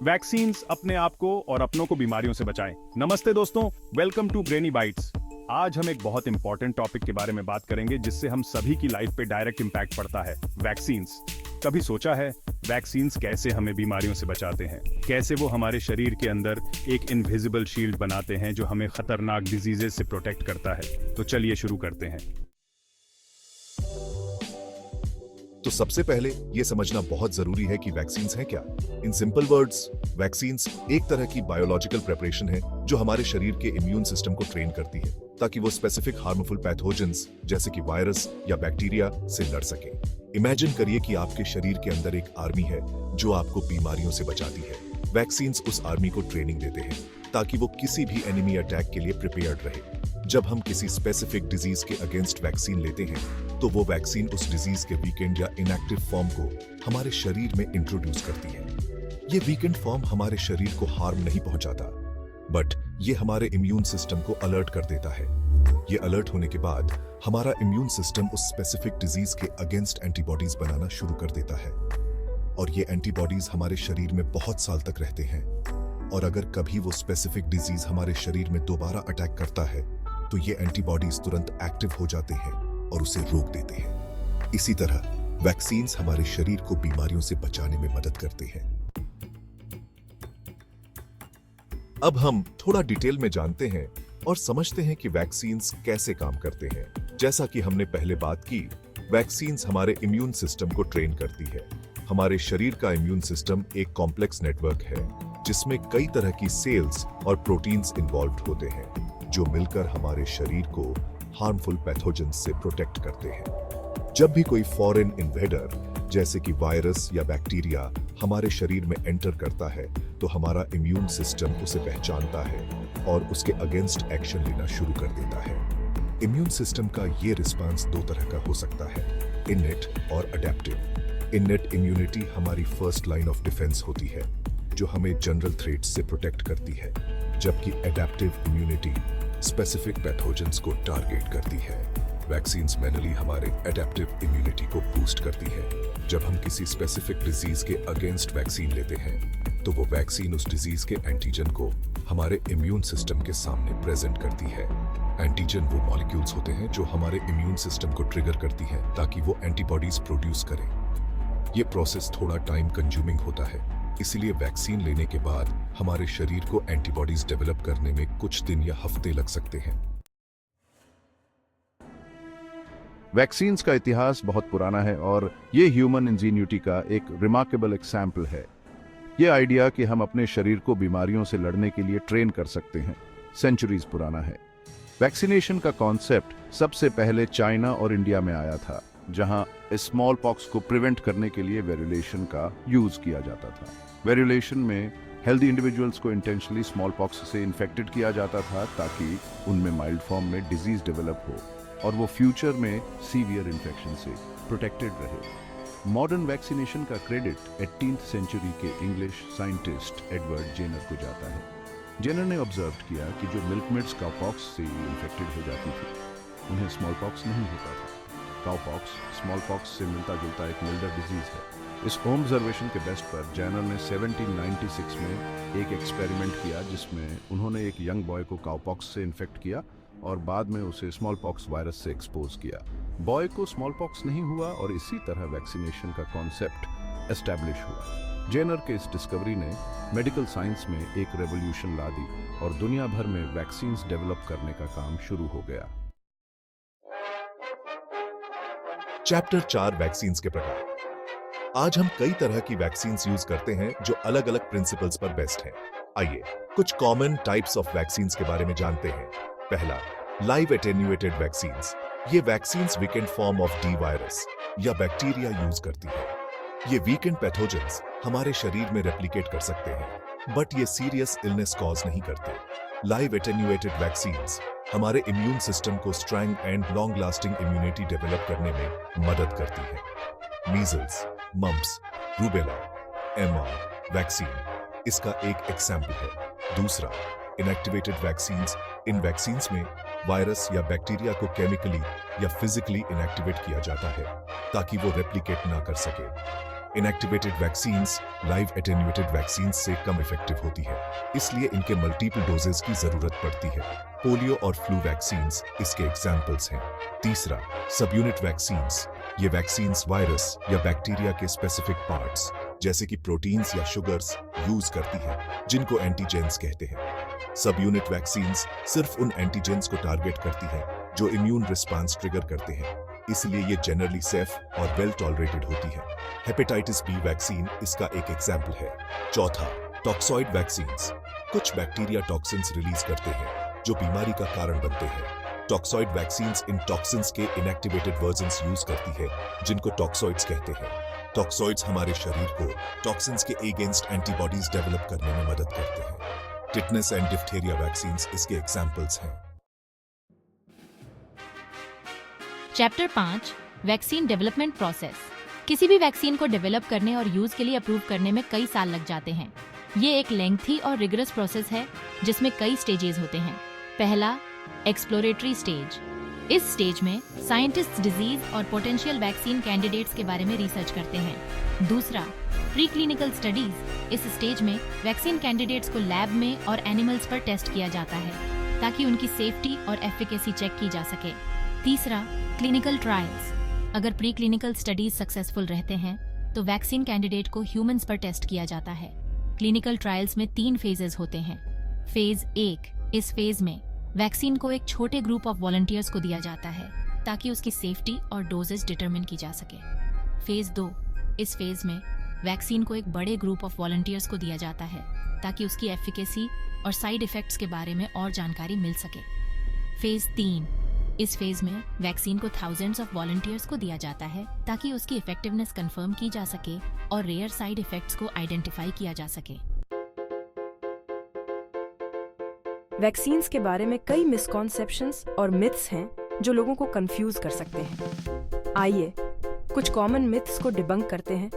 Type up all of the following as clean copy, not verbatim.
Vaccines अपने आप को और अपनों को बीमारियों से बचाएं। नमस्ते दोस्तों, वेलकम टू ब्रेनी बाइट्स। आज हम एक बहुत इंपॉर्टेंट टॉपिक के बारे में बात करेंगे जिससे हम सभी की लाइफ पे डायरेक्ट इंपैक्ट पड़ता है, वैक्सीन्स। कभी सोचा है वैक्सीन्स कैसे हमें बीमारियों से बचाते हैं? कैसे वो हमारे शरीर के अंदर एक इनविजिबल शील्ड बनाते हैं जो हमें खतरनाक डिजीजेस से प्रोटेक्ट करता है? तो चलिए शुरू करते हैं। तो सबसे पहले यह समझना बहुत जरूरी है कि वैक्सीन्स हैं क्या। इन सिंपल वर्ड्स, वैक्सीन्स एक तरह की बायोलॉजिकल प्रिपरेशन है जो हमारे शरीर के इम्यून सिस्टम को ट्रेन करती है ताकि वो स्पेसिफिक हार्मफुल पैथोजेंस जैसे कि वायरस या बैक्टीरिया से लड़ सके। इमेजिन करिए कि आपके शरीर के अंदर एक आर्मी है जो आपको बीमारियों से बचाती है। वैक्सीन्स उस आर्मी को ट्रेनिंग देते हैं ताकि वो किसी भी एनिमी अटैक के लिए प्रिपेयर्ड रहे। जब हम किसी स्पेसिफिक डिजीज के अगेंस्ट वैक्सीन लेते हैं तो वो वैक्सीन उस डिजीज के वीकेंड या इनएक्टिव फॉर्म को हमारे शरीर में इंट्रोड्यूस करती है। ये वीकेंड फॉर्म हमारे शरीर को हार्म नहीं पहुंचाता, बट ये हमारे इम्यून सिस्टम को अलर्ट कर देता है। ये अलर्ट होने के बाद हमारा इम्यून सिस्टम उस स्पेसिफिक डिजीज के अगेंस्ट एंटीबॉडीज बनाना शुरू कर देता है और ये एंटीबॉडीज हमारे शरीर में बहुत साल तक रहते हैं। और अगर कभी वो स्पेसिफिक डिजीज हमारे शरीर में दोबारा अटैक करता है तो ये एंटीबॉडीज तुरंत एक्टिव हो जाते हैं और उसे रोक देते हैं। इसी तरह वैक्सीन्स हमारे शरीर को बीमारियों से बचाने में मदद करते हैं। अब हम थोड़ा डिटेल में जानते हैं और समझते हैं कि वैक्सीन्स कैसे काम करते हैं। जैसा कि हमने पहले बात की, वैक्सीन्स हमारे इम्यून सिस्टम को ट्रेन करती है। हमारे शरीर का इम्यून सिस्टम एक कॉम्प्लेक्स नेटवर्क है जिसमें कई तरह की सेल्स और प्रोटीन्स इन्वॉल्व होते हैं जो मिलकर हमारे शरीर को हार्मफुल पैथोजेंस से प्रोटेक्ट करते हैं। जब भी कोई फॉरेन इन्वेडर जैसे कि वायरस या बैक्टीरिया हमारे शरीर में एंटर करता है तो हमारा इम्यून सिस्टम उसे पहचानता है और उसके अगेंस्ट एक्शन लेना शुरू कर देता है। इम्यून सिस्टम का ये रिस्पांस दो तरह का हो सकता है, इनेट और अडेप्टिव। इनेट इम्यूनिटी हमारी फर्स्ट लाइन ऑफ डिफेंस होती है जो हमें जनरल थ्रेट्स से प्रोटेक्ट करती है, जबकि अडेप्टिव इम्यूनिटी स्पेसिफिक पैथोजेंस को टारगेट करती है। वैक्सीन्स मैनुअली हमारे अडेप्टिव इम्यूनिटी को बूस्ट करती है। जब हम किसी स्पेसिफिक डिजीज के अगेंस्ट वैक्सीन लेते हैं तो वो वैक्सीन उस डिजीज के एंटीजन को हमारे इम्यून सिस्टम के सामने प्रेजेंट करती है। एंटीजन वो मॉलिक्यूल्स होते हैं जो हमारे इम्यून सिस्टम को ट्रिगर करती हैं ताकि वो एंटीबॉडीज प्रोड्यूस करें। ये प्रोसेस थोड़ा टाइम कंज्यूमिंग होता है, इसीलिए वैक्सीन लेने के बाद हमारे शरीर को एंटीबॉडीज डेवलप करने में कुछ दिन या हफ्ते लग सकते हैं। वैक्सीन्स का इतिहास बहुत पुराना है और ये ह्यूमन इंजीन्यूटी का एक रिमार्केबल एग्जाम्पल है। ये आइडिया कि हम अपने शरीर को बीमारियों से लड़ने के लिए ट्रेन कर सकते हैं, सेंचुरीज पुराना है। वैक्सीनेशन का कॉन्सेप्ट सबसे पहले चाइना और इंडिया में आया था, जहां स्मॉल पॉक्स को प्रिवेंट करने के लिए वेरियोलेशन का यूज किया जाता था। वेरियोलेशन में हेल्दी इंडिविजुअल्स को इंटेंशनली स्मॉल पॉक्स से इन्फेक्टेड किया जाता था ताकि उनमें माइल्ड फॉर्म में डिजीज डेवलप हो और वो फ्यूचर में सीवियर इन्फेक्शन से प्रोटेक्टेड रहे। मॉडर्न वैक्सीनेशन का क्रेडिट 18th सेंचुरी के इंग्लिश साइंटिस्ट एडवर्ड जेनर को जाता है। जेनर ने ऑब्जर्व किया कि जो मिल्कमेड्स काउपॉक्स से इन्फेक्टेड हो जाती थी उन्हें स्मॉल पॉक्स नहीं होता था। काउपॉक्स स्मॉल पॉक्स से मिलता जुलता एक मिल्डर डिजीज है। इस ऑब्जर्वेशन के बेस्ट पर जेनर ने 1796 में एक एक्सपेरिमेंट किया जिसमें उन्होंने एक यंग बॉय को काउपॉक्स से इन्फेक्ट किया और बाद में उसे स्मॉल पॉक्स वायरस से एक्सपोज किया। बॉय को स्मॉल पॉक्स नहीं हुआ और इसी तरह वैक्सीनेशन का कॉन्सेप्ट एस्टैब्लिश हुआ। जेनर के इस डिस्कवरी ने मेडिकल साइंस में एक रेवोल्यूशन ला दी और दुनिया भर में वैक्सीन्स डेवलप करने का काम शुरू हो गया। चैप्टर 4, वैक्सीन्स के प्रकार। आज हम कई तरह की वैक्सीन्स यूज करते हैं जो अलग अलग प्रिंसिपल्स पर बेस्ड हैं। आइए कुछ कॉमन टाइप्स ऑफ वैक्सीन्स के बारे में जानते हैं। पहला, लाइव एटेन्यूएटेड वैक्सीन्स। ये vaccines weekend form of D virus या बैक्टीरिया यूज करती है। ये वीकेंड पैथोजेंस हमारे शरीर में रेप्लिकेट कर सकते हैं, बट ये सीरियस इलनेस कॉज नहीं करते। लाइव एटेन्यूएटेड वैक्सीन्स हमारे इम्यून सिस्टम को strong and long lasting immunity develop करने में मदद करती है। Measles, mumps, rubella, MR vaccine इसका एक एग्जाम्पल है। दूसरा, इनएक्टिवेटेड वैक्सीन्स। इन वैक्सीन्स में वायरस या बैक्टीरिया को केमिकली या फिजिकली इनएक्टिवेट किया जाता है ताकि वो रेप्लिकेट ना कर सके। Inactivated vaccines live attenuated vaccines से कम इफेक्टिव होती है, इसलिए इनके मल्टीपल डोजेस की जरूरत पड़ती है। पोलियो और फ्लू वैक्सीन्स इसके एग्जाम्पल्स हैं। तीसरा, सब यूनिट वैक्सीन्स। ये वैक्सीन्स वायरस या बैक्टीरिया के स्पेसिफिक पार्ट्स जैसे कि प्रोटीन्स या शुगर्स यूज करती है, जिनको एंटीजेंस कहते हैं। सब यूनिट वैक्सीन्स सिर्फ उन एंटीजेंस को टारगेट करती है जो इम्यून रिस्पांस ट्रिगर करते हैं, इसलिए ये जनरली सेफ और वेल टॉलरेटेड होती है। हेपेटाइटिस बी वैक्सीन इसका एक एग्जाम्पल है। चौथा, टॉक्सॉइड वैक्सीन्स। कुछ बैक्टीरिया टॉक्सिन्स रिलीज करते हैं जो बीमारी का कारण बनते हैं। टॉक्सॉइड वैक्सीन्स इन टॉक्सिन्स के इनएक्टिवेटेड वर्जन्स यूज करती है, जिनको टॉक्सॉइड्स कहते हैं। टॉक्सॉइड्स हमारे शरीर को टॉक्सिन्स के अगेंस्ट एंटीबॉडीज डेवलप करने में मदद करते हैं। टिटनेस एंड डिप्थेरिया वैक्सीन्स इसके एग्जाम्पल्स हैं। Chapter 5 vaccine development process. किसी भी वैक्सीन को डेवलप करने और यूज के लिए अप्रूव करने में कई साल लग जाते हैं। ये एक लेंथी और रिगरस प्रोसेस है जिसमें कई स्टेजेस होते हैं। पहला, एक्सप्लोरेटरी स्टेज। इस स्टेज में साइंटिस्ट डिजीज और पोटेंशियल वैक्सीन कैंडिडेट्स के बारे में रिसर्च करते हैं। दूसरा, प्री क्लिनिकल स्टडीज। इस स्टेज में वैक्सीन कैंडिडेट्स को लैब में और एनिमल्स पर टेस्ट किया जाता है ताकि उनकी सेफ्टी और एफिकेसी चेक की जा सके। तीसरा, क्लिनिकल ट्रायल्स। अगर प्री क्लिनिकल स्टडीज सक्सेसफुल रहते हैं तो वैक्सीन कैंडिडेट को ह्यूमंस पर टेस्ट किया जाता है। क्लिनिकल ट्रायल्स में 3 फेजेस होते हैं। फेज 1, इस फेज में वैक्सीन को एक छोटे ग्रुप ऑफ वॉलंटियर्स को दिया जाता है ताकि उसकी सेफ्टी और डोजेज डिटरमिन की जा सके। फेज 2, इस फेज में वैक्सीन को एक बड़े ग्रुप ऑफ वॉलंटियर्स को दिया जाता है ताकि उसकी एफिकेसी और साइड इफेक्ट्स के बारे में और जानकारी मिल सके। फेज 3, इस फेज में वैक्सीन को थाउजेंड्स ऑफ वॉलंटियर्स को दिया जाता है ताकि उसकी इफेक्टिवनेस कंफर्म की जा सके और रेयर साइड इफेक्ट्स को आइडेंटिफाई किया जा सके। वैक्सीन्स के बारे में कई मिसकॉन्सेप्शंस और मिथ्स हैं जो लोगों को कंफ्यूज कर सकते हैं। आइए कुछ कॉमन मिथ्स को डिबंक करते हैं।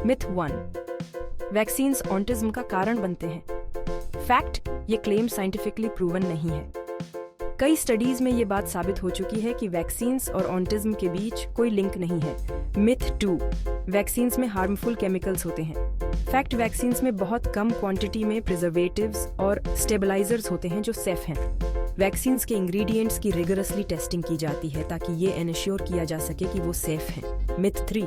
मिथ 1, वैक्सीन्स ऑटिज्म का कारण बनते हैं। फैक्ट, ये क्लेम साइंटिफिकली प्रूवन नहीं है। कई स्टडीज में ये बात साबित हो चुकी है कि वैक्सीन्स और ऑटिज्म के बीच कोई लिंक नहीं है। मिथ 2, वैक्सीन्स में हार्मफुल केमिकल्स होते हैं। फैक्ट, वैक्सीन्स में बहुत कम क्वांटिटी में प्रिजर्वेटिव्स और स्टेबलाइजर्स होते हैं जो सेफ हैं। वैक्सीन्स के इंग्रेडिएंट्स की रिगरसली टेस्टिंग की जाती है ताकि ये एनश्योर किया जा सके कि वो सेफ हैं। मिथ 3,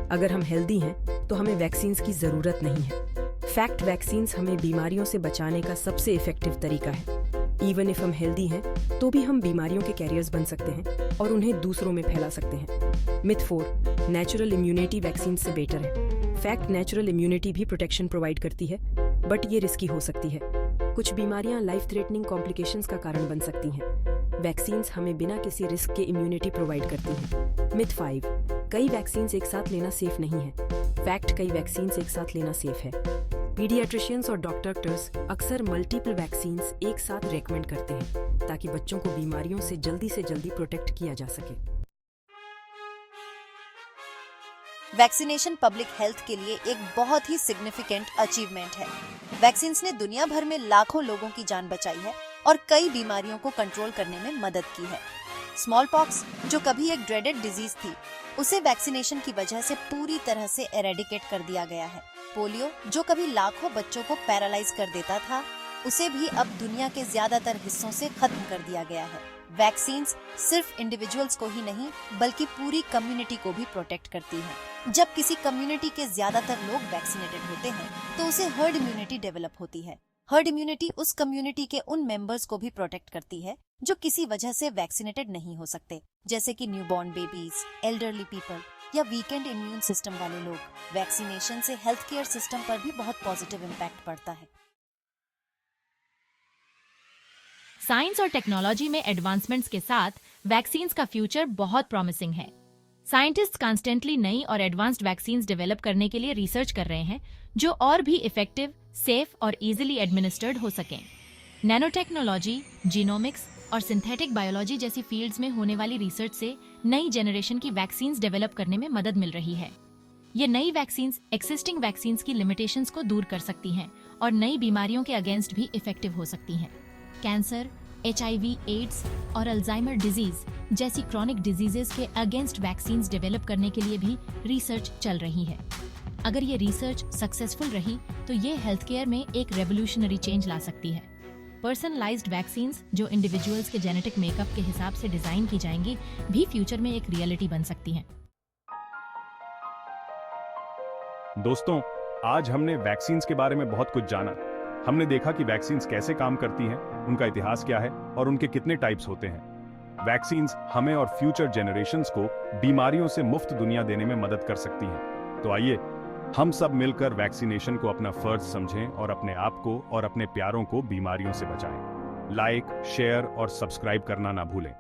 अगर हम हेल्दी हैं तो हमें वैक्सीन्स की जरूरत नहीं है। फैक्ट, वैक्सीन्स हमें बीमारियों से बचाने का सबसे इफेक्टिव तरीका है। इवन इफ हम हेल्दी हैं तो भी हम बीमारियों के कैरियर्स बन सकते हैं और उन्हें दूसरों में फैला सकते हैं। मिथ 4, नेचुरल इम्यूनिटी वैक्सीन से बेटर है। फैक्ट, नेचुरल इम्यूनिटी भी प्रोटेक्शन प्रोवाइड करती है, बट ये रिस्की हो सकती है। कुछ बीमारियां लाइफ थ्रेटनिंग कॉम्प्लिकेशंस का कारण बन सकती हैं। वैक्सीन्स हमें बिना किसी रिस्क के इम्यूनिटी प्रोवाइड करती हैं। मिथ 5, कई वैक्सीन्स एक साथ लेना सेफ नहीं है। फैक्ट, कई वैक्सीन्स एक साथ लेना सेफ है। पीडियाट्रिशियंस और डॉक्टर्स अक्सर मल्टीपल वैक्सीन्स एक साथ रेकमेंड करते हैं ताकि बच्चों को बीमारियों से जल्दी प्रोटेक्ट किया जा सके। वैक्सीनेशन पब्लिक हेल्थ के लिए एक बहुत ही सिग्निफिकेंट अचीवमेंट है। वैक्सीन्स ने दुनिया भर में लाखों लोगों की जान बचाई है और कई बीमारियों को कंट्रोल करने में मदद की है। स्मॉल पॉक्स, जो कभी एक ड्रेडेड डिजीज थी, उसे वैक्सीनेशन की वजह से पूरी तरह से एरेडिकेट कर दिया गया है। पोलियो, जो कभी लाखों बच्चों को पैरालाइज कर देता था, उसे भी अब दुनिया के ज्यादातर हिस्सों से खत्म कर दिया गया है। वैक्सीन्स सिर्फ इंडिविजुअल्स को ही नहीं बल्कि पूरी कम्युनिटी को भी प्रोटेक्ट करती हैं। जब किसी कम्युनिटी के ज्यादातर लोग वैक्सीनेटेड होते हैं तो उसे हर्ड इम्यूनिटी डेवलप होती है। हर्ड इम्यूनिटी उस कम्युनिटी के उन मेंबर्स को भी प्रोटेक्ट करती है जो किसी वजह से वैक्सीनेटेड नहीं हो सकते, जैसे कि न्यूबॉर्न बेबीज, एल्डरली पीपल या वीकेंड इम्यून सिस्टम वाले लोग। वैक्सीनेशन से हेल्थ केयर सिस्टम पर भी बहुत पॉजिटिव इम्पैक्ट पड़ता है। साइंस और टेक्नोलॉजी में एडवांसमेंट्स के साथ वैक्सीन्स का फ्यूचर बहुत प्रॉमिसिंग है। साइंटिस्ट्स कॉन्स्टेंटली नई और एडवांस्ड वैक्सीन्स डेवलप करने के लिए रिसर्च कर रहे हैं जो और भी इफेक्टिव, सेफ और इजीली एडमिनिस्टर्ड हो सकें। नैनो टेक्नोलॉजी, जीनोमिक्स और सिंथेटिक बायोलॉजी जैसी फील्ड्स में होने वाली रिसर्च से नई जनरेशन की वैक्सीन्स डेवलप करने में मदद मिल रही है। ये नई वैक्सीन्स एक्सिस्टिंग वैक्सीन्स की लिमिटेशंस को दूर कर सकती हैं और नई बीमारियों के अगेंस्ट भी इफेक्टिव हो सकती हैं। कैंसर, HIV, एड्स और अल्जाइमर डिजीज जैसी क्रॉनिक डिजीजेस के अगेंस्ट वैक्सीन्स डेवलप करने के लिए भी रिसर्च चल रही है। अगर ये रिसर्च सक्सेसफुल रही तो ये हेल्थ केयर में एक रेवोल्यूशनरी चेंज ला सकती है। पर्सनलाइज्ड वैक्सीन्स जो इंडिविजुअल्स के जेनेटिक मेकअप के हिसाब से डिजाइन की जाएंगी भी फ्यूचर में एक रियलिटी बन सकती हैं। दोस्तों, आज हमने वैक्सीन्स के बारे में बहुत कुछ जाना। हमने देखा कि वैक्सीन्स कैसे काम करती हैं, उनका इतिहास क्या है और उनके कितने टाइप्स होते हैं। वैक्सीन्स हमें और फ्यूचर जनरेशन्स को बीमारियों से मुफ्त दुनिया देने में मदद कर सकती हैं। तो आइए हम सब मिलकर वैक्सीनेशन को अपना फर्ज समझें और अपने आप को और अपने प्यारों को बीमारियों से बचाएं। लाइक, शेयर और सब्सक्राइब करना ना भूलें।